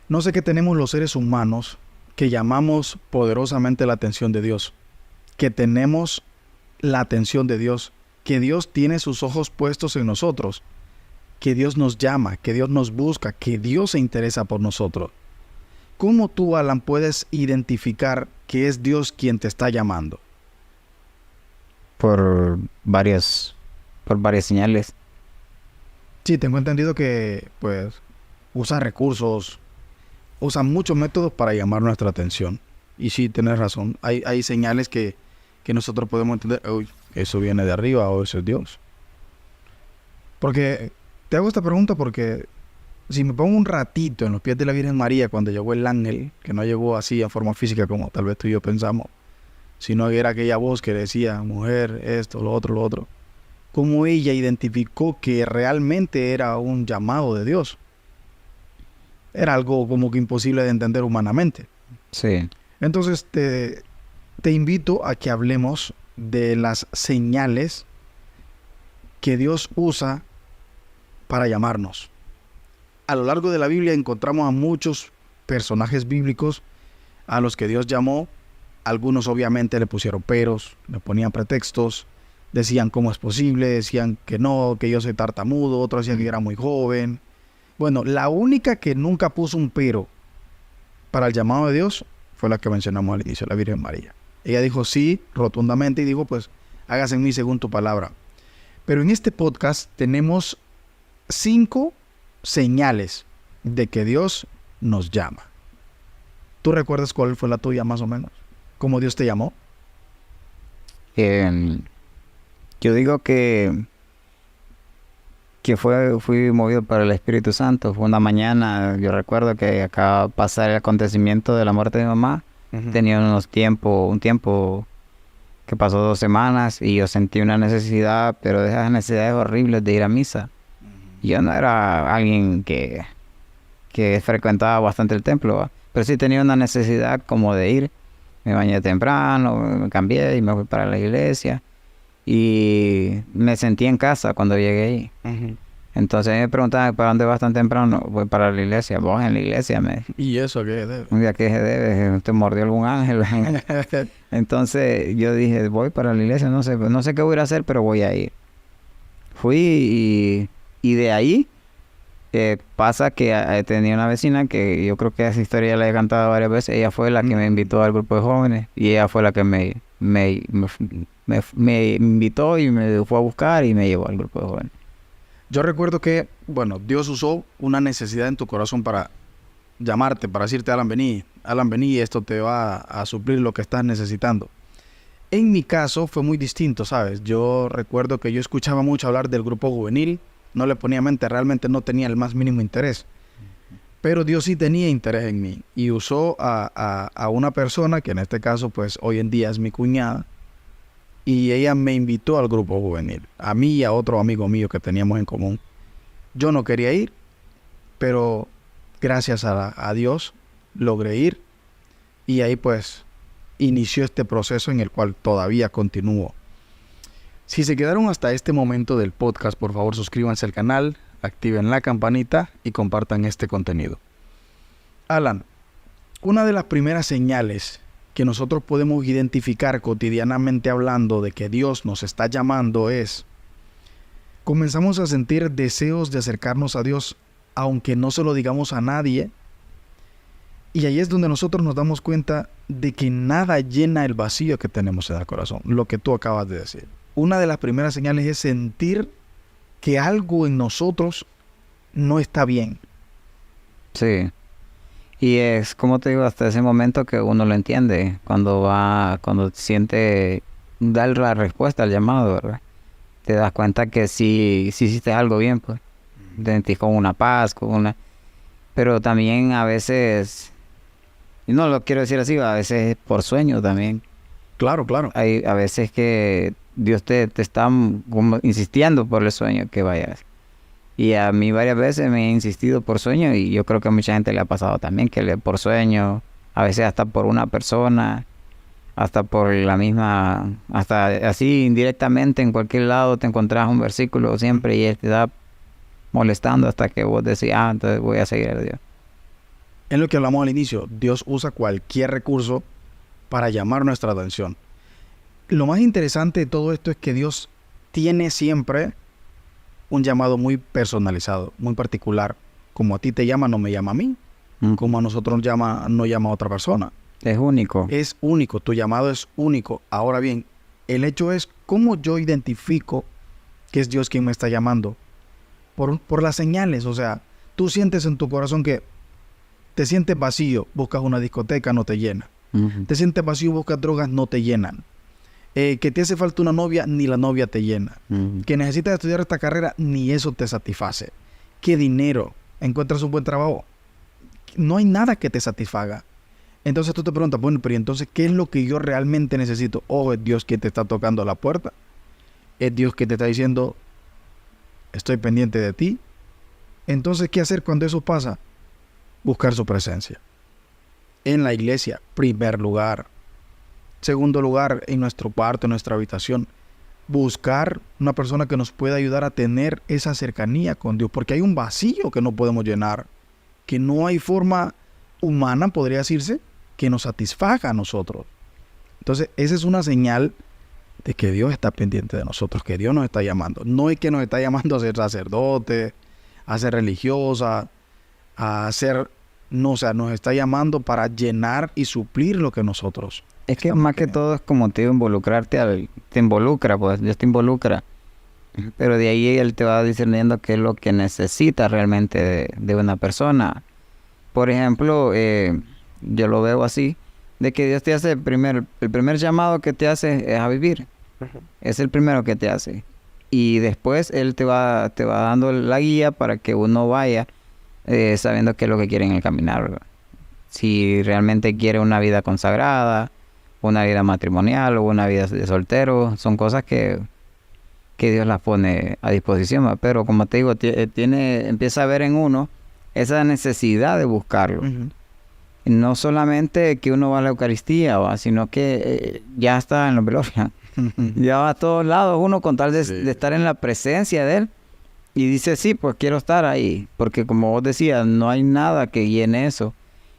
No sé qué tenemos los seres humanos que llamamos poderosamente la atención de Dios, que tenemos la atención de Dios, que Dios tiene sus ojos puestos en nosotros, que Dios nos llama, que Dios nos busca, que Dios se interesa por nosotros. ¿Cómo tú, Alan, puedes identificar que es Dios quien te está llamando? Por varias, por varias señales. Sí, tengo entendido que pues usa recursos, usa muchos métodos para llamar nuestra atención. Y sí, tienes razón. Hay señales que nosotros podemos entender, uy, eso viene de arriba o eso es Dios. Porque te hago esta pregunta porque si me pongo un ratito en los pies de la Virgen María cuando llegó el ángel, que no llegó así en forma física como tal vez tú y yo pensamos, sino que era aquella voz que decía, mujer, esto, lo otro, lo otro. ¿Cómo ella identificó que realmente era un llamado de Dios? Era algo como que imposible de entender humanamente. Sí. Entonces te invito a que hablemos de las señales que Dios usa para llamarnos. A lo largo de la Biblia encontramos a muchos personajes bíblicos a los que Dios llamó. Algunos obviamente le pusieron peros, le ponían pretextos, decían cómo es posible, decían que no, que yo soy tartamudo, otros decían que yo era muy joven. Bueno, la única que nunca puso un pero para el llamado de Dios fue la que mencionamos al inicio, la Virgen María. Ella dijo sí rotundamente y dijo, pues, hágase en mí según tu palabra. Pero en este podcast tenemos 5 señales de que Dios nos llama. ¿Tú recuerdas cuál fue la tuya más o menos? ¿Cómo Dios te llamó? Yo digo que fui movido por el Espíritu Santo. Fue una mañana, yo recuerdo que acaba de pasar el acontecimiento de la muerte de mi mamá. Tenía un tiempo que pasó 2 semanas y yo sentí una necesidad, pero de esas necesidades horribles de ir a misa. Yo no era alguien que frecuentaba bastante el templo, ¿va? Pero sí tenía una necesidad como de ir. Me bañé temprano, me cambié y me fui para la iglesia. Y me sentí en casa cuando llegué ahí. Entonces me preguntaban, ¿para dónde vas tan temprano? Voy para la iglesia. ¿Vos en la iglesia? ¿Y eso qué debe? Un día que se debe, te mordió algún ángel. Entonces yo dije, voy para la iglesia, no sé qué voy a ir a hacer, pero voy a ir. Fui y de ahí pasa que tenía una vecina que yo creo que esa historia ya la he cantado varias veces. Ella fue la que me invitó al grupo de jóvenes y ella fue la que me invitó y me fue a buscar y me llevó al grupo de jóvenes. Yo recuerdo que, bueno, Dios usó una necesidad en tu corazón para llamarte, para decirte, Alan, vení, esto te va a suplir lo que estás necesitando. En mi caso fue muy distinto, ¿sabes? Yo recuerdo que yo escuchaba mucho hablar del grupo juvenil, no le ponía mente, realmente no tenía el más mínimo interés. Pero Dios sí tenía interés en mí y usó a una persona, que en este caso pues hoy en día es mi cuñada, y ella me invitó al grupo juvenil, a mí y a otro amigo mío que teníamos en común. Yo no quería ir, pero gracias a Dios logré ir y ahí pues inició este proceso en el cual todavía continúo. Si se quedaron hasta este momento del podcast, por favor suscríbanse al canal, activen la campanita y compartan este contenido. Alan, una de las primeras señales que nosotros podemos identificar cotidianamente hablando de que Dios nos está llamando es, comenzamos a sentir deseos de acercarnos a Dios, aunque no se lo digamos a nadie. Y ahí es donde nosotros nos damos cuenta de que nada llena el vacío que tenemos en el corazón, lo que tú acabas de decir. Una de las primeras señales es sentir que algo en nosotros no está bien. Sí. Y es, como te digo, hasta ese momento que uno lo entiende, cuando siente dar la respuesta al llamado, ¿verdad? Te das cuenta que sí hiciste algo bien, pues. Te sentís con una paz, pero también a veces, y no lo quiero decir así, a veces por sueño también. Claro, claro. Hay a veces que Dios te está como insistiendo por el sueño que vayas. Y a mí varias veces me he insistido por sueño y yo creo que a mucha gente le ha pasado también que por sueño, a veces hasta por una persona, hasta por la misma, hasta así indirectamente en cualquier lado te encontrás un versículo siempre y él te da molestando hasta que vos decís, entonces voy a seguir a Dios. Es lo que hablamos al inicio. Dios usa cualquier recurso para llamar nuestra atención. Lo más interesante de todo esto es que Dios tiene siempre un llamado muy personalizado, muy particular. Como a ti te llama, no me llama a mí. Como a nosotros no llama a otra persona. Es único. Es único, tu llamado es único. Ahora bien, el hecho es cómo yo identifico que es Dios quien me está llamando. Por las señales, o sea, tú sientes en tu corazón que te sientes vacío, buscas una discoteca, no te llena. Te sientes vacío, buscas drogas, no te llenan. Que te hace falta una novia, ni la novia te llena. Que necesitas estudiar esta carrera, ni eso te satisface. ¿Qué dinero? ¿Encuentras un buen trabajo? No hay nada que te satisfaga. Entonces tú te preguntas, bueno, pero entonces, ¿qué es lo que yo realmente necesito? Oh, es Dios quien te está tocando la puerta. Es Dios que te está diciendo, estoy pendiente de ti. Entonces, ¿qué hacer cuando eso pasa? Buscar su presencia. En la iglesia, primer lugar. Segundo lugar, en nuestro cuarto, en nuestra habitación. Buscar una persona que nos pueda ayudar a tener esa cercanía con Dios. Porque hay un vacío que no podemos llenar. Que no hay forma humana, podría decirse, que nos satisfaga a nosotros. Entonces, esa es una señal de que Dios está pendiente de nosotros, que Dios nos está llamando. No es que nos está llamando a ser sacerdote, a ser religiosa, a ser... No, o sea, nos está llamando para llenar y suplir lo que nosotros... Es que más que todo es como te digo, involucrarte, te involucra, pues Dios te involucra. Pero de ahí Él te va discerniendo qué es lo que necesita realmente de una persona. Por ejemplo, yo lo veo así, de que Dios te hace el primer llamado que te hace es a vivir. Es el primero que te hace. Y después Él te va dando la guía para que uno vaya sabiendo qué es lo que quiere en el caminar, ¿verdad? Si realmente quiere una vida consagrada, una vida matrimonial o una vida de soltero, son cosas que Dios las pone a disposición, ¿verdad? Pero como te digo, empieza a ver en uno esa necesidad de buscarlo. No solamente que uno va a la Eucaristía, ¿va? Sino que ya está en la gloria. Ya va a todos lados uno con tal de estar en la presencia de Él. Y dice, sí, pues quiero estar ahí. Porque como vos decías, no hay nada que llene eso.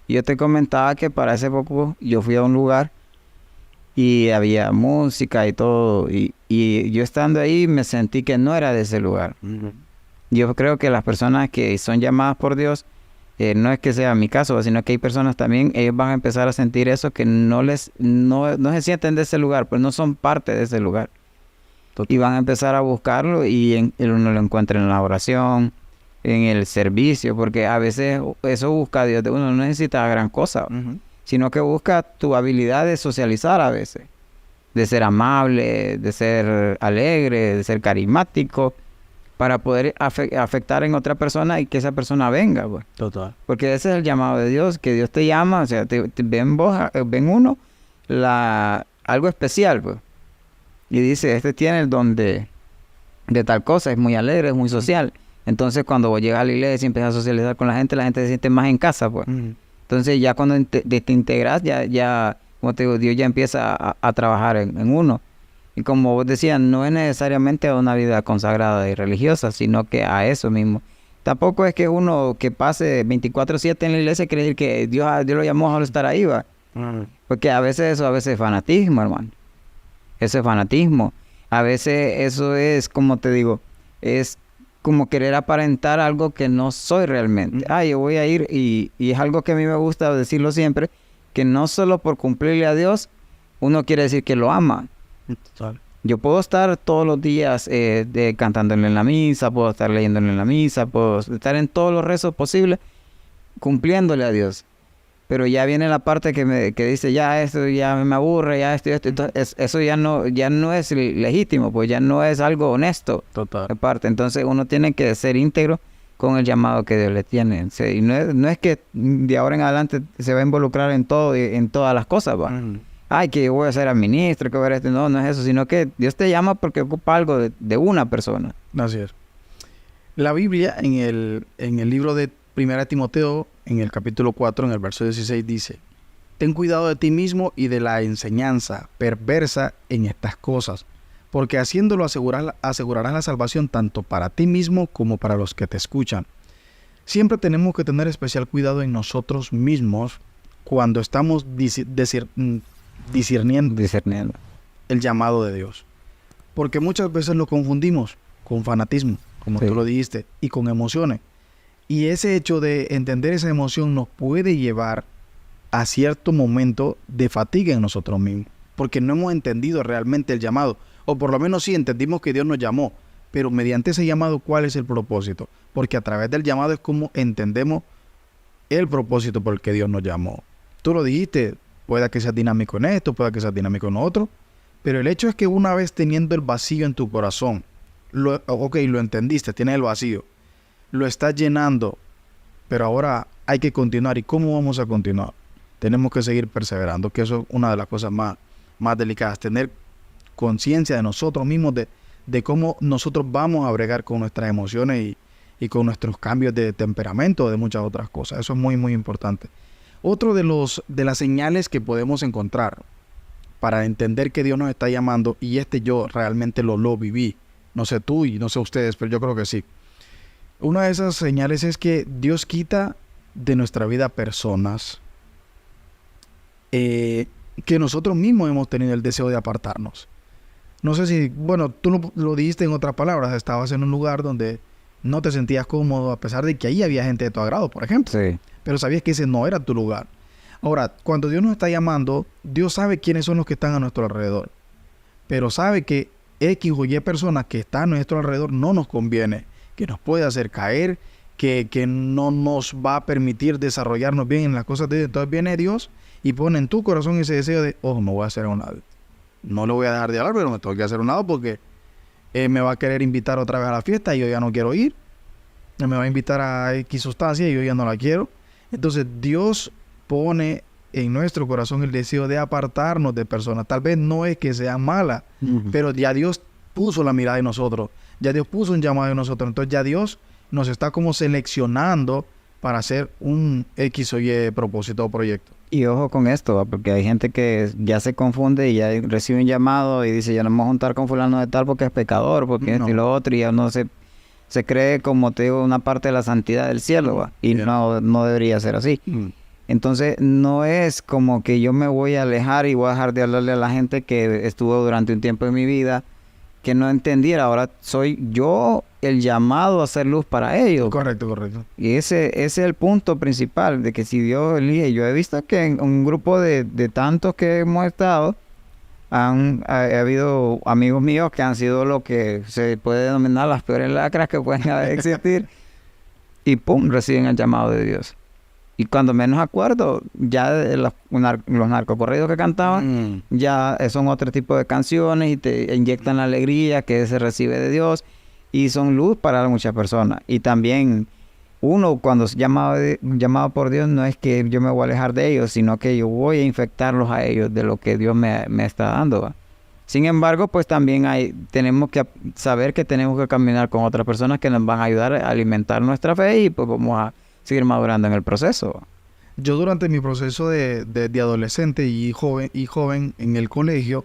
Y yo te comentaba que para ese poco yo fui a un lugar y había música y todo. Y yo estando ahí me sentí que no era de ese lugar. Yo creo que las personas que son llamadas por Dios, no es que sea mi caso, sino que hay personas también, ellos van a empezar a sentir eso, que no se sienten de ese lugar, pues no son parte de ese lugar. Y van a empezar a buscarlo y uno lo encuentra en la oración, en el servicio, porque a veces eso busca a Dios de uno, no necesita gran cosa, sino que busca tu habilidad de socializar a veces, de ser amable, de ser alegre, de ser carismático, para poder afectar en otra persona y que esa persona venga, pues. Total. Porque ese es el llamado de Dios, que Dios te llama, o sea, ven uno algo especial, pues. Y dice, este tiene el don de tal cosa, es muy alegre, es muy social. Entonces, cuando vos llegas a la iglesia y empiezas a socializar con la gente se siente más en casa, pues. Entonces, ya cuando te integras, ya, como te digo, Dios ya empieza a trabajar en uno. Y como vos decías, no es necesariamente a una vida consagrada y religiosa, sino que a eso mismo. Tampoco es que uno que pase 24/7 en la iglesia quiere decir que Dios lo llamó a solo estar ahí, ¿va? Porque a veces es fanatismo, hermano. Eso es fanatismo. A veces eso es, como te digo, es como querer aparentar algo que no soy realmente. Yo voy a ir y es algo que a mí me gusta decirlo siempre, que no solo por cumplirle a Dios, uno quiere decir que lo ama. Total. Yo puedo estar todos los días cantándole en la misa, puedo estar leyéndole en la misa, puedo estar en todos los rezos posibles, cumpliéndole a Dios. Pero ya viene la parte que dice, ya esto ya me aburre, ya esto. Entonces, eso ya no es legítimo, pues ya no es algo honesto. Total. De parte. Entonces uno tiene que ser íntegro con el llamado que Dios le tiene. Y no es que de ahora en adelante se va a involucrar en todo y en todas las cosas, ¿va? Que yo voy a ser ministro, que voy a ser No es eso, sino que Dios te llama porque ocupa algo de una persona. Así es. La Biblia, en el libro de 1 Timoteo, en el capítulo 4, en el verso 16, dice: ten cuidado de ti mismo y de la enseñanza perversa en estas cosas, porque haciéndolo asegurarás la salvación tanto para ti mismo como para los que te escuchan. Siempre tenemos que tener especial cuidado en nosotros mismos cuando estamos discerniendo el llamado de Dios. Porque muchas veces lo confundimos con fanatismo, como tú lo dijiste, y con emociones. Y ese hecho de entender esa emoción nos puede llevar a cierto momento de fatiga en nosotros mismos, porque no hemos entendido realmente el llamado, o por lo menos sí entendimos que Dios nos llamó, pero mediante ese llamado, ¿cuál es el propósito? Porque a través del llamado es como entendemos el propósito por el que Dios nos llamó. Tú lo dijiste, puede que seas dinámico en esto, puede que seas dinámico en otro, pero el hecho es que una vez teniendo el vacío en tu corazón, lo entendiste, tienes el vacío, lo estás llenando, pero ahora hay que continuar. ¿Y cómo vamos a continuar? Tenemos que seguir perseverando, que eso es una de las cosas más delicadas, tener conciencia de nosotros mismos, de cómo nosotros vamos a bregar con nuestras emociones y con nuestros cambios de temperamento, de muchas otras cosas. Eso es muy, muy importante. Otro de las señales que podemos encontrar para entender que Dios nos está llamando, y yo realmente lo viví, no sé tú y no sé ustedes, pero yo creo que sí. Una de esas señales es que Dios quita de nuestra vida personas que nosotros mismos hemos tenido el deseo de apartarnos. No sé si, bueno, tú lo dijiste en otras palabras, estabas en un lugar donde no te sentías cómodo, a pesar de que ahí había gente de tu agrado, por ejemplo. Sí. Pero sabías que ese no era tu lugar. Ahora, cuando Dios nos está llamando, Dios sabe quiénes son los que están a nuestro alrededor. Pero sabe que X o Y personas que están a nuestro alrededor no nos conviene, que nos puede hacer caer, que no nos va a permitir desarrollarnos bien en las cosas de Dios. Entonces viene Dios y pone en tu corazón ese deseo de, me voy a hacer a un lado. No le voy a dejar de hablar, pero me tengo que hacer a un lado porque me va a querer invitar otra vez a la fiesta y yo ya no quiero ir. Me va a invitar a X sustancia y yo ya no la quiero. Entonces Dios pone en nuestro corazón el deseo de apartarnos de personas. Tal vez no es que sean malas, pero ya Dios puso la mirada en nosotros. Ya Dios puso un llamado en nosotros. Entonces ya Dios nos está como seleccionando para hacer un X o Y propósito o proyecto. Y ojo con esto, porque hay gente que ya se confunde y ya recibe un llamado y dice, ya no me voy a juntar con fulano de tal porque es pecador, porque esto y lo otro, y ya no se cree, como te digo, una parte de la santidad del cielo, ¿va? Y no debería ser así. Entonces, no es como que yo me voy a alejar y voy a dejar de hablarle a la gente que estuvo durante un tiempo en mi vida, que no entendiera. Ahora soy yo el llamado a hacer luz para ellos. Correcto. Y ese es el punto principal, de que si Dios elige, yo he visto que en un grupo de tantos que hemos estado, ha habido amigos míos que han sido lo que se puede denominar las peores lacras que pueden existir, y ¡pum!, reciben el llamado de Dios. Y cuando menos acuerdo, ya los narcocorridos que cantaban, ya son otro tipo de canciones y te inyectan la alegría que se recibe de Dios y son luz para muchas personas. Y también uno cuando es llamado por Dios, no es que yo me voy a alejar de ellos, sino que yo voy a infectarlos a ellos de lo que Dios me está dando, ¿va? Sin embargo, pues también tenemos que saber que tenemos que caminar con otras personas que nos van a ayudar a alimentar nuestra fe y pues vamos a seguir madurando en el proceso. Yo durante mi proceso de adolescente y joven en el colegio,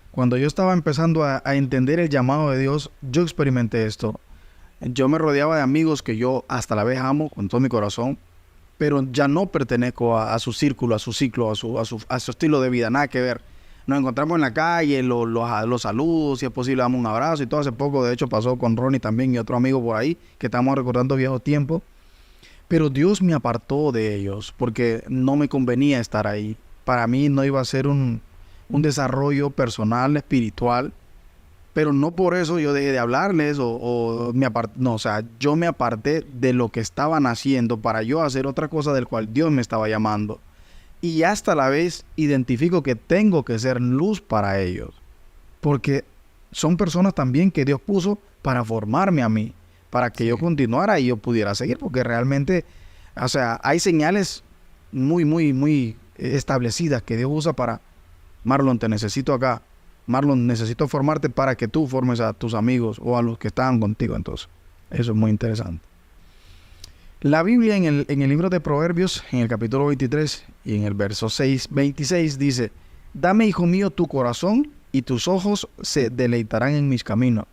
cuando yo estaba empezando a entender el llamado de Dios, yo experimenté esto. Yo me rodeaba de amigos que yo hasta la vez amo con todo mi corazón, pero ya no pertenezco a su círculo, a su ciclo, a su estilo de vida, nada que ver. Nos encontramos en la calle, los saludos, si es posible damos un abrazo y todo. Hace poco, de hecho, pasó con Ronnie también y otro amigo por ahí, que estamos recordando viejos tiempos. Pero Dios me apartó de ellos porque no me convenía estar ahí. Para mí no iba a ser un desarrollo personal, espiritual, pero no por eso yo dejé de hablarles yo me aparté de lo que estaban haciendo para yo hacer otra cosa del cual Dios me estaba llamando. Y hasta la vez identifico que tengo que ser luz para ellos, porque son personas también que Dios puso para formarme a mí, para que yo continuara y yo pudiera seguir, porque realmente, hay señales muy, muy, muy establecidas que Dios usa para, Marlon, te necesito acá, Marlon, necesito formarte para que tú formes a tus amigos o a los que estaban contigo. Entonces, eso es muy interesante. La Biblia en el libro de Proverbios, en el capítulo 23 y en el verso 26 dice, dame, hijo mío, tu corazón y tus ojos se deleitarán en mis caminos.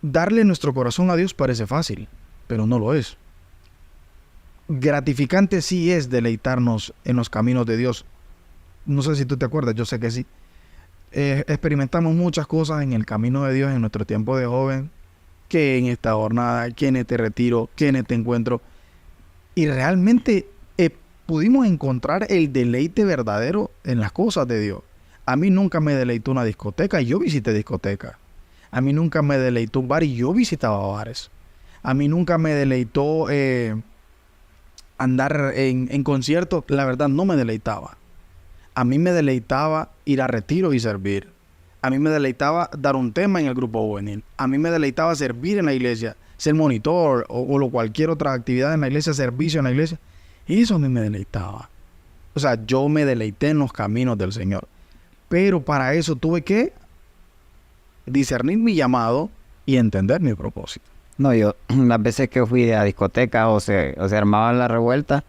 Darle nuestro corazón a Dios parece fácil, pero no lo es. gratificante sí es deleitarnos en los caminos de Dios. No sé si tú te acuerdas, yo sé que sí. Experimentamos muchas cosas en el camino de Dios en nuestro tiempo de joven, que en esta jornada, que en este retiro, que en este encuentro. Y realmente pudimos encontrar el deleite verdadero en las cosas de Dios. A mí nunca me deleitó una discoteca y yo visité discotecas. A mí nunca me deleitó un bar y yo visitaba bares. A mí nunca me deleitó andar en conciertos. La verdad no me deleitaba. A mí me deleitaba ir a retiro y servir. A mí me deleitaba dar un tema en el grupo juvenil. A mí me deleitaba servir en la iglesia, ser monitor o cualquier otra actividad en la iglesia, servicio en la iglesia. Eso a mí me deleitaba. O sea, yo me deleité en los caminos del Señor. Pero para eso tuve que discernir mi llamado y entender mi propósito. No, yo las veces que fui a discoteca o se armaba la revuelta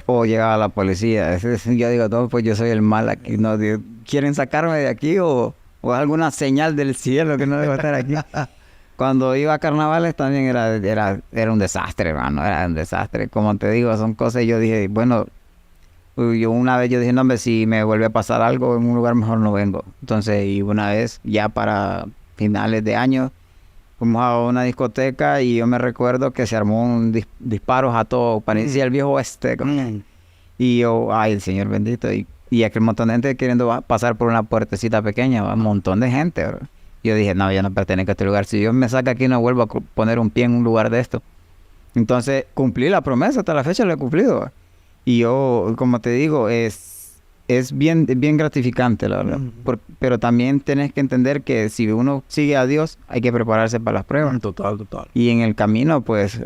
o llegaba la policía. Yo digo, no, pues yo soy el mal aquí. No, ¿quieren sacarme de aquí o es alguna señal del cielo que no debo estar aquí? Cuando iba a carnavales también era un desastre, hermano. Era un desastre. Como te digo, son cosas. Yo dije, bueno, una vez yo dije, no, hombre, si me vuelve a pasar algo en un lugar mejor no vengo. Entonces, y una vez, ya para finales de año, fuimos a una discoteca y yo me recuerdo que se armó un disparos a todo, parecía el viejo oeste. Y yo, ay, el Señor bendito. Y aquel montón de gente queriendo pasar por una puertecita pequeña, un montón de gente, ¿verdad? Yo dije, no, yo no pertenezco a este lugar. Si Dios me saca aquí, no vuelvo a poner un pie en un lugar de esto. Entonces, cumplí la promesa, hasta la fecha lo he cumplido, ¿verdad? Y yo, como te digo, es bien gratificante, la verdad. Pero también tienes que entender que si uno sigue a Dios, hay que prepararse para las pruebas. Total. Y en el camino, pues,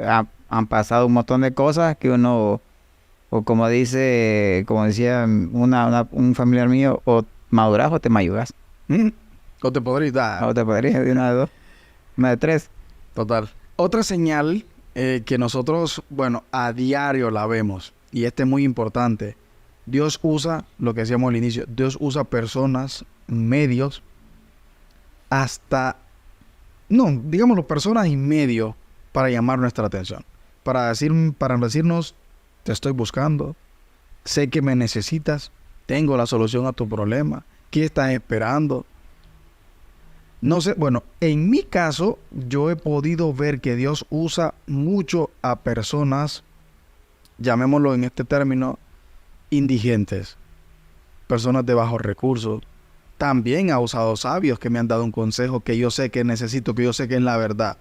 han pasado un montón de cosas que uno, o como decía un familiar mío, o maduras o te mayugas. O te podrías dar. O te podrías de una de dos, una de tres. Total. Otra señal que nosotros, bueno, a diario la vemos, y este es muy importante. Dios usa, lo que decíamos al inicio, Dios usa personas, medios, digámoslo, personas y medios para llamar nuestra atención. Para decirnos, te estoy buscando, sé que me necesitas, tengo la solución a tu problema, ¿qué estás esperando? No sé, bueno, en mi caso, yo he podido ver que Dios usa mucho a personas, llamémoslo en este término, indigentes, personas de bajos recursos. También ha usado sabios que me han dado un consejo que yo sé que necesito, que yo sé que es la verdad.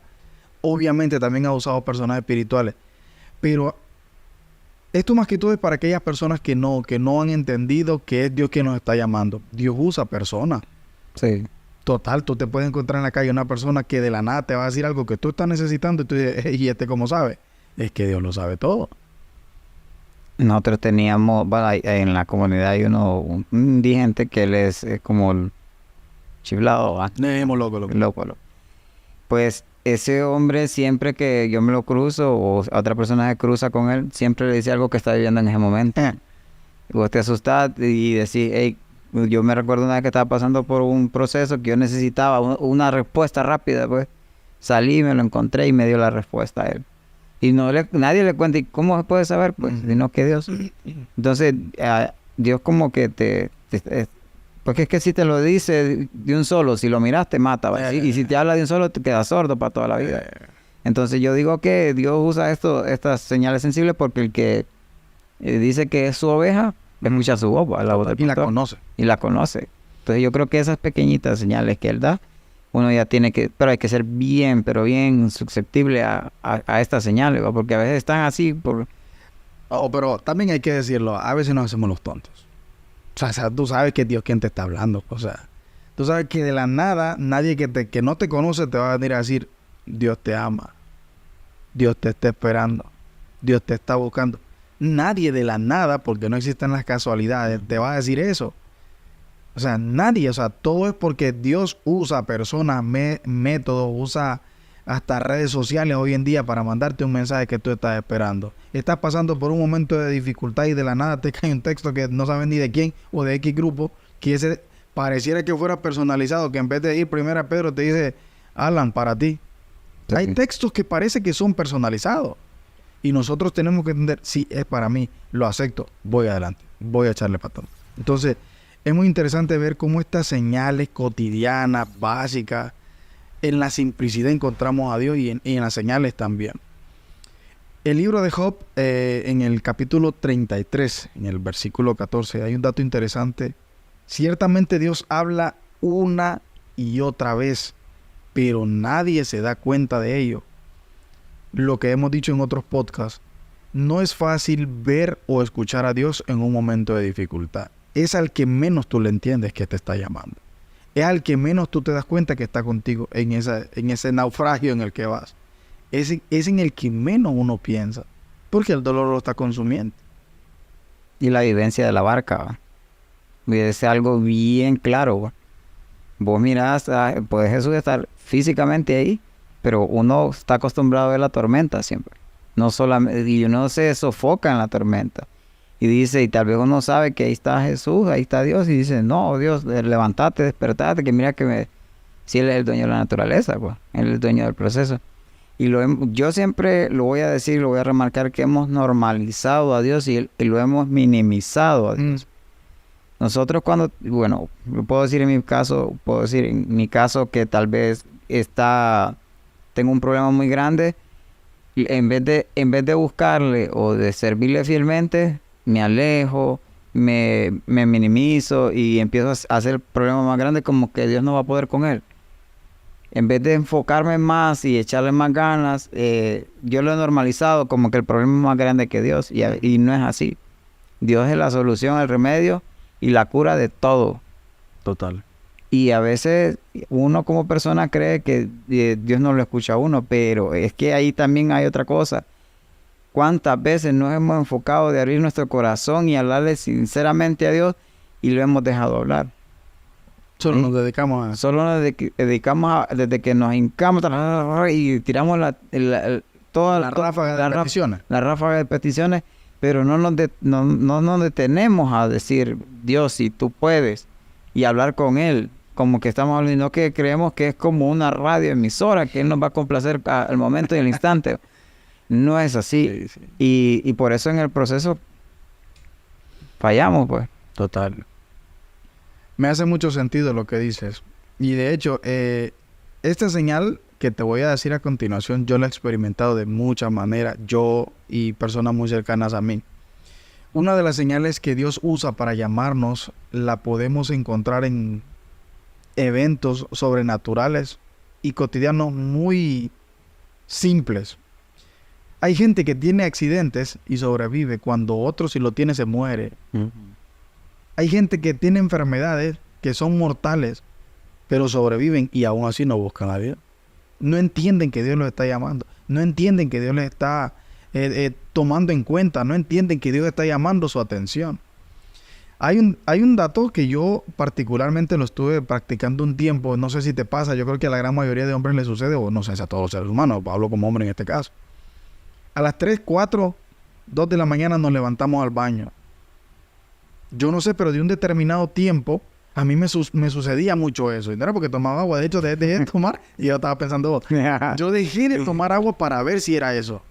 Obviamente también ha usado personas espirituales, pero esto más que todo es para aquellas personas que no han entendido que es Dios quien nos está llamando. Dios usa personas. Sí. Total, tú te puedes encontrar en la calle una persona que de la nada te va a decir algo que tú estás necesitando y tú dices, ¿y cómo sabe? Es que Dios lo sabe todo. Nosotros teníamos, bueno, en la comunidad hay un indigente que él es como el chiflado, ¿va? Loco. Pues ese hombre siempre que yo me lo cruzo o otra persona se cruza con él, siempre le dice algo que está viviendo en ese momento. Vos te asustás y decís, hey, yo me recuerdo una vez que estaba pasando por un proceso que yo necesitaba una respuesta rápida, pues salí, me lo encontré y me dio la respuesta a él. Y nadie le cuenta, ¿y cómo se puede saber? Pues, sino que Dios. Entonces, Dios como que porque es que si te lo dice de un solo, si lo miras te mata, y si te habla de un solo, te quedas sordo para toda la vida. Entonces yo digo que Dios usa estas señales sensibles porque el que dice que es su oveja, escucha su voz, la voz del pastor. Y la conoce. Entonces yo creo que esas pequeñitas señales que Él da, uno ya tiene que, pero hay que ser bien susceptible a estas señales, ¿va? Porque a veces están así pero también hay que decirlo, a veces nos hacemos los tontos. O sea, tú sabes que es Dios quien te está hablando. O sea, tú sabes que de la nada, nadie que no te conoce te va a venir a decir, Dios te ama, Dios te está esperando, Dios te está buscando. Nadie de la nada, porque no existen las casualidades, te va a decir eso. O sea, nadie, o sea, todo es porque Dios usa personas, métodos, usa hasta redes sociales hoy en día para mandarte un mensaje que tú estás esperando. Estás pasando por un momento de dificultad y de la nada te cae un texto que no sabes ni de quién o de X grupo, que ese pareciera que fuera personalizado, que en vez de ir primero a Pedro te dice, Alan, para ti. Sí. Hay textos que parece que son personalizados. Y nosotros tenemos que entender, si es para mí, lo acepto, voy adelante, voy a echarle patón. Entonces, es muy interesante ver cómo estas señales cotidianas, básicas, en la simplicidad encontramos a Dios y en las señales también. El libro de Job, en el capítulo 33, en el versículo 14, hay un dato interesante. Ciertamente Dios habla una y otra vez, pero nadie se da cuenta de ello. Lo que hemos dicho en otros podcasts, no es fácil ver o escuchar a Dios en un momento de dificultad. Es al que menos tú le entiendes que te está llamando. Es al que menos tú te das cuenta que está contigo en ese naufragio en el que vas. Es en el que menos uno piensa, porque el dolor lo está consumiendo. Y la vivencia de la barca, es algo bien claro. Vos mirás, puede Jesús estar físicamente ahí, pero uno está acostumbrado a ver la tormenta siempre. No solamente, y uno se sofoca en la tormenta. Y dice, y tal vez uno sabe que ahí está Jesús, ahí está Dios, y dice, no, Dios, levantate, despertate, que mira si Él es el dueño de la naturaleza, pues, Él es el dueño del proceso. Y yo siempre lo voy a decir, lo voy a remarcar, que hemos normalizado a Dios y lo hemos minimizado a Dios. Nosotros bueno, puedo decir en mi caso que tal vez tengo un problema muy grande, y en vez de buscarle o de servirle fielmente, me alejo, me minimizo y empiezo a hacer problemas más grandes, como que Dios no va a poder con él. En vez de enfocarme más y echarle más ganas, yo lo he normalizado como que el problema es más grande que Dios, y no es así. Dios es la solución, el remedio y la cura de todo. Total. Y a veces uno como persona cree que Dios no lo escucha a uno, pero es que ahí también hay otra cosa. ¿Cuántas veces nos hemos enfocado de abrir nuestro corazón y hablarle sinceramente a Dios y lo hemos dejado hablar? Solo nos dedicamos a... Solo nos dedicamos desde que nos hincamos y tiramos toda la ráfaga de peticiones. La ráfaga de peticiones, pero no nos detenemos a decir, Dios, si tú puedes, y hablar con Él, como que estamos hablando, no que creemos que es como una radioemisora, que Él nos va a complacer al momento y al instante. No es así. Sí. Y por eso en el proceso fallamos, pues. Total. Me hace mucho sentido lo que dices. Y de hecho, esta señal que te voy a decir a continuación, yo la he experimentado de muchas maneras, yo y personas muy cercanas a mí. Una de las señales que Dios usa para llamarnos la podemos encontrar en eventos sobrenaturales y cotidianos muy simples. Hay gente que tiene accidentes y sobrevive cuando otro, si lo tiene, se muere. Uh-huh. Hay gente que tiene enfermedades que son mortales, pero sobreviven y aún así no buscan a Dios. No entienden que Dios los está llamando. No entienden que Dios les está tomando en cuenta. No entienden que Dios está llamando su atención. Hay un dato que yo particularmente lo estuve practicando un tiempo. No sé si te pasa. Yo creo que a la gran mayoría de hombres les sucede, o no sé si a todos los seres humanos. Hablo como hombre en este caso. A las 3, 4, 2 de la mañana nos levantamos al baño. Yo no sé, pero de un determinado tiempo, a mí me sucedía mucho eso. Y no era porque tomaba agua. De hecho, dejé de tomar y yo estaba pensando, yo dejé de tomar agua para ver si era eso.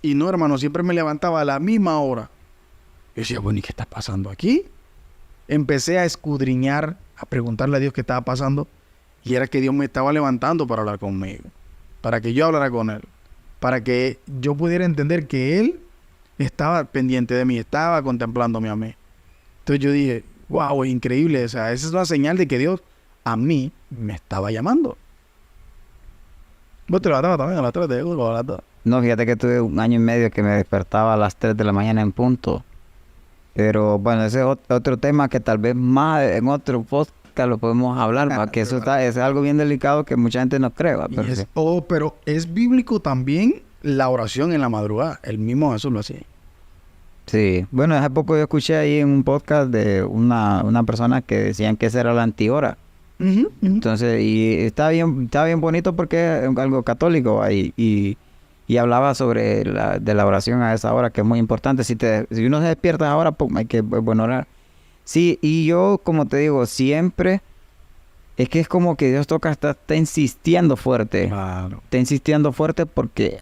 Y no, hermano, siempre me levantaba a la misma hora. Yo decía, bueno, ¿y qué está pasando aquí? Empecé a escudriñar, a preguntarle a Dios qué estaba pasando. Y era que Dios me estaba levantando para hablar conmigo. Para que yo hablara con Él. Para que yo pudiera entender que Él estaba pendiente de mí, estaba contemplándome a mí. Entonces yo dije, wow, es increíble. O sea, esa es una señal de que Dios a mí me estaba llamando. ¿Vos te levantabas también a las 3 de la? No, fíjate que tuve 1 año y medio que me despertaba a las 3 de la mañana en punto. Pero bueno, ese es otro tema que tal vez más en otro podcast lo podemos hablar, que eso es algo bien delicado que mucha gente no cree. Pero es bíblico también la oración en la madrugada. El mismo Jesús lo hacía. Sí, bueno, hace poco yo escuché ahí en un podcast de una persona que decían que esa era la antihora. Uh-huh. Entonces, y está bien bonito porque es algo católico ahí, y hablaba sobre de la oración a esa hora, que es muy importante. Si uno se despierta ahora, pues hay que orar. Sí, y yo, como te digo, siempre es que es como que Dios está insistiendo fuerte. Claro. Está insistiendo fuerte porque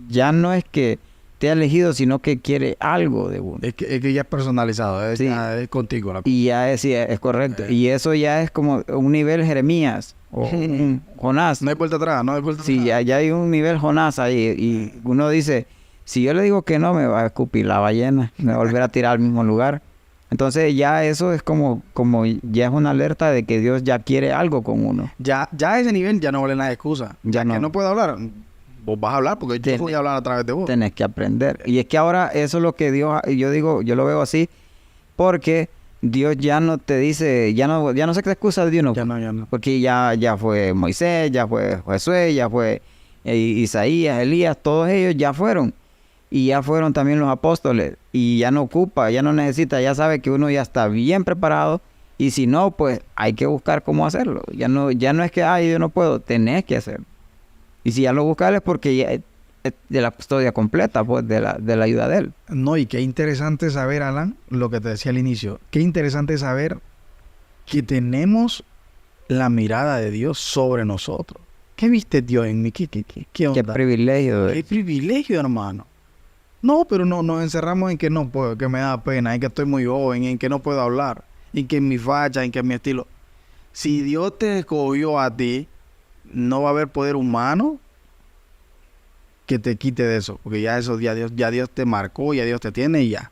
ya no es que te ha elegido, sino que quiere algo de uno. Es que ya es personalizado, es, Sí. es contigo la cosa. Y ya es, sí, es correcto. Y eso ya es como un nivel Jeremías o un Jonás. No hay vuelta atrás, no hay vuelta atrás. Sí, ya hay un nivel Jonás ahí. Y uno dice, si yo le digo que no, me va a escupir la ballena, me va a volver a tirar al mismo lugar. Entonces ya eso es como ya es una alerta de que Dios ya quiere algo con uno. Ya a ese nivel ya no vale nada de excusa. Ya no. Que no puedo hablar, vos vas a hablar porque yo voy a hablar a través de vos. Tenés que aprender. Y es que ahora eso es lo que Dios, yo digo, yo lo veo así, porque Dios ya no te dice, ya no se te excusa de uno. Ya no. Porque ya fue Moisés, ya fue Josué, ya fue Isaías, Elías, todos ellos ya fueron. Y ya fueron también los apóstoles. Y ya no ocupa, ya no necesita, ya sabe que uno ya está bien preparado. Y si no, pues hay que buscar cómo hacerlo. Ya no es que, ay, yo no puedo, tenés que hacerlo. Y si ya lo buscas es porque ya es de la custodia completa, pues, de la ayuda de él. No, y qué interesante saber, Alan, lo que te decía al inicio. Qué interesante saber que tenemos la mirada de Dios sobre nosotros. ¿Qué viste Dios en mí? ¿Qué onda? Qué privilegio. Qué privilegio, hermano. No, pero no nos encerramos en que no puedo, que me da pena, en que estoy muy joven, en que no puedo hablar, en que en mi facha, en que en mi estilo. Si Dios te escogió a ti, no va a haber poder humano que te quite de eso, porque ya eso ya Dios te marcó, ya Dios te tiene y ya.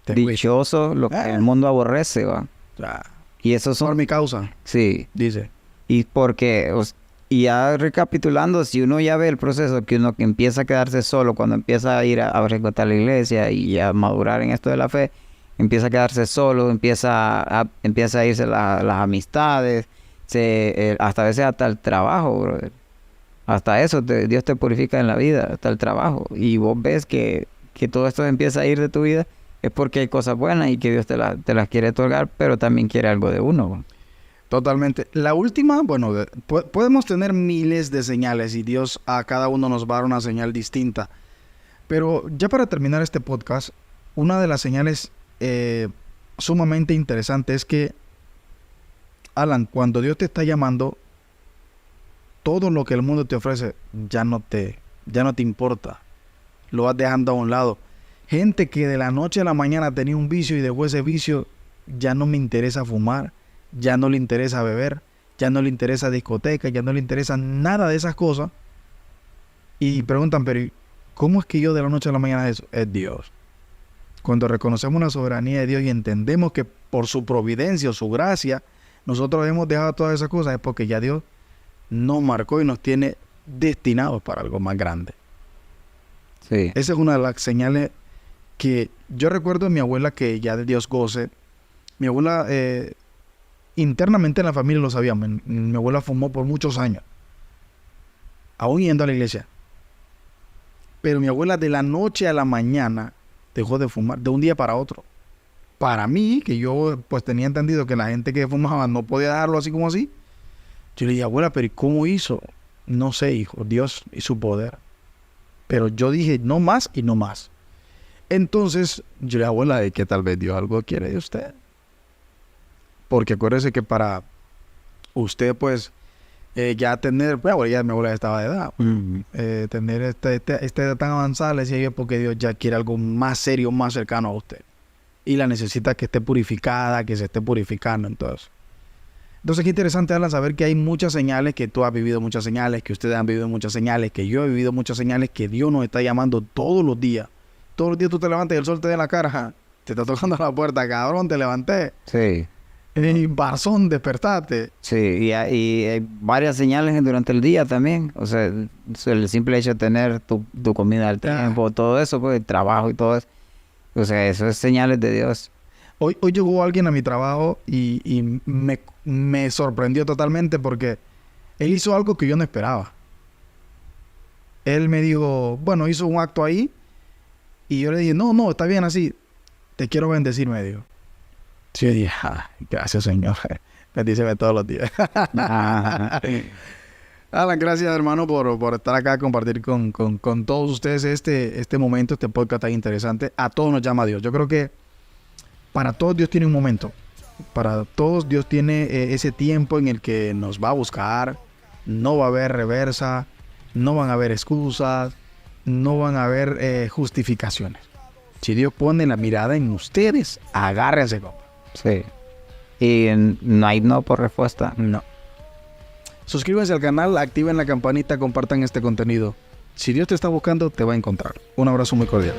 Dichoso lo que el mundo aborrece, va. O sea, Y eso son... por mi causa, Sí. dice. Y porque... Y ya recapitulando, si uno ya ve el proceso que uno que empieza a quedarse solo, cuando empieza a ir a frecuentar la iglesia y a madurar en esto de la fe, empieza a quedarse solo, empieza a irse las amistades, hasta a veces hasta el trabajo, brother. Hasta eso Dios te purifica en la vida, hasta el trabajo. Y vos ves que todo esto empieza a ir de tu vida, es porque hay cosas buenas y que Dios te las quiere otorgar, pero también quiere algo de uno, bro. Totalmente. La última, bueno, podemos tener miles de señales y Dios a cada uno nos va a dar una señal distinta. Pero ya para terminar este podcast, una de las señales sumamente interesantes es que, Alan, cuando Dios te está llamando, todo lo que el mundo te ofrece ya no te importa. Lo vas dejando a un lado. Gente que de la noche a la mañana tenía un vicio y dejó ese vicio, ya no me interesa fumar. Ya no le interesa beber, ya no le interesa discoteca, ya no le interesa nada de esas cosas. Y preguntan, pero ¿cómo es que yo de la noche a la mañana eso? Es Dios. Cuando reconocemos la soberanía de Dios y entendemos que por su providencia o su gracia, nosotros hemos dejado todas esas cosas, es porque ya Dios nos marcó y nos tiene destinados para algo más grande. Sí. Esa es una de las señales que yo recuerdo de mi abuela, que ya de Dios goce. Mi abuela... internamente en la familia lo sabíamos. Mi abuela fumó por muchos años, aún yendo a la iglesia. Pero mi abuela de la noche a la mañana dejó de fumar, de un día para otro. Para mí, que yo pues tenía entendido que la gente que fumaba no podía dejarlo así como así, yo le dije, abuela, pero ¿y cómo hizo? No sé, hijo, Dios y su poder. Pero yo dije, no más y no más. Entonces, yo le dije, abuela, ¿de que tal vez Dios algo quiere de usted? Porque acuérdese que para usted, pues, ya tener, bueno, ya mi abuela estaba de edad, tener esta edad tan avanzada, le decía yo, porque Dios ya quiere algo más serio, más cercano a usted. Y la necesita que esté purificada, que se esté purificando, entonces. Entonces, qué interesante, Alan, saber que hay muchas señales, que tú has vivido muchas señales, que ustedes han vivido muchas señales, que yo he vivido muchas señales, que Dios nos está llamando todos los días. Todos los días tú te levantas y el sol te da la cara, te está tocando la puerta, cabrón, te levanté. Sí. Barzón, despertate. Sí, y hay varias señales durante el día también. O sea, el simple hecho de tener tu comida al tiempo, todo eso, pues, el trabajo y todo eso. O sea, eso es señales de Dios. Hoy llegó alguien a mi trabajo y me sorprendió totalmente porque él hizo algo que yo no esperaba. Él me dijo, bueno, hizo un acto ahí y yo le dije, no, está bien así. Te quiero bendecir, me dijo. Sí, yo dije, gracias, Señor. Bendíceme todos los días. Alan, gracias, hermano, por estar acá, compartir con todos ustedes este momento, este podcast tan interesante. A todos nos llama Dios. Yo creo que para todos Dios tiene un momento. Para todos Dios tiene ese tiempo en el que nos va a buscar. No va a haber reversa. No van a haber excusas. no van a haber justificaciones. Si Dios pone la mirada en ustedes, agárrense, compa. Sí. Y no hay no por respuesta. No. Suscríbanse al canal, activen la campanita, compartan este contenido. Si Dios te está buscando, te va a encontrar. Un abrazo muy cordial.